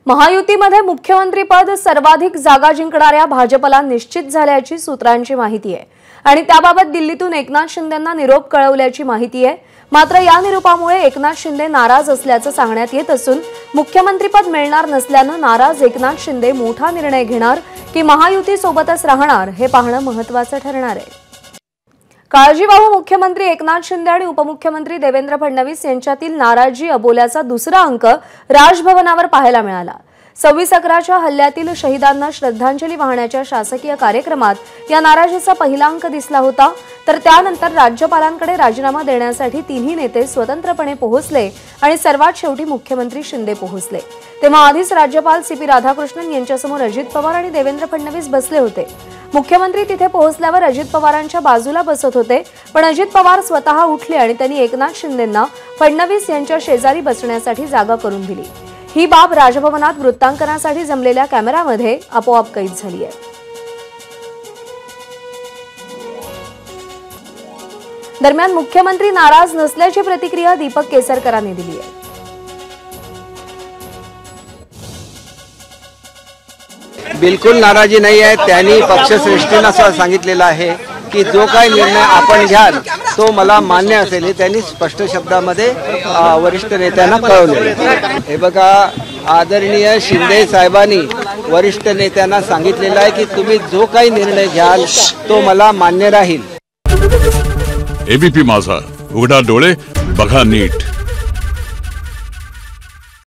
महायुतीमध्ये मुख्यमंत्रीपद सर्वाधिक जागा जिंकणाऱ्या भाजपला निश्चित झाल्याची सूत्रांची माहिती आहे आणि त्याबाबत दिल्लीतून एकनाथ शिंदेंना निरोप कळवल्याची माहिती आहे। मात्र या निरोपामुळे एकनाथ शिंदे नाराज असल्याचं सांगण्यात येत असून मुख्यमंत्रीपद मिळणार नसल्याने नाराज एकनाथ शिंदे मोठा निर्णय घेणार की महायुती सोबतच राहणार हे पाहणं महत्त्वाचं ठरणार आहे। काळजीवाहू मुख्यमंत्री एकनाथ शिंदे आणि उपमुख्यमंत्री देवेंद्र फडणवीस यांच्यातील नाराजी अबोल्याचा दुसरा अंक राजभवनावर पाहायला मिळाला। 26/11च्या हल्ल्यातील शहीदांना श्रद्धांजली वाहण्याच्या शासकीय कार्यक्रमात या नाराजीचा पहिला अंक दिसला होता। तर त्यानंतर राज्यपालांकडे राजीनामा देण्यासाठी तिन्ही नेते स्वतंत्रपणे पोहोचले आणि सर्वात शेवटी मुख्यमंत्री शिंदे पोहोचले। तेव्हा आधीच राज्यपाल सीपी राधाकृष्णन यांच्यासमोर अजित पवार आणि देवेंद्र फडणवीस बसले होते। मुख्यमंत्री तिथे पोहोचल्यावर अजित पवारांच्या बाजूला बसत होते, पण अजित पवार स्वतः उठले आणि त्यांनी एकनाथ शिंदेंना फडणवीस यांच्या शेजारी बसण्यासाठी जागा करून दिली। ही बाब राजभवनात वृत्तांकनासाठी जमलेल्या कॅमेरामध्ये आपोआप कैद झाली आहे। दरम्यान मुख्यमंत्री नाराज नसल्याची प्रतिक्रिया दीपक केसरकरांनी दिली आहे। बिल्कुल नाराजी नहीं है। त्यांनी पक्षश्रेष्ठींना सांगितलेलं आहे की जो काही निर्णय आपण घ्याल तो मला मान्य असेल हे त्यांनी स्पष्ट शब्दामध्ये वरिष्ठ नेत्यांना कळवले। हे बघा, आदरणीय शिंदे साहेबांनी वरिष्ठ नेत्यांना सांगितलेलं आहे की तुम्ही जो काही निर्णय घ्याल तो मला मान्य राहील। एबीपी माझा, उघडा डोळे बघा नीट।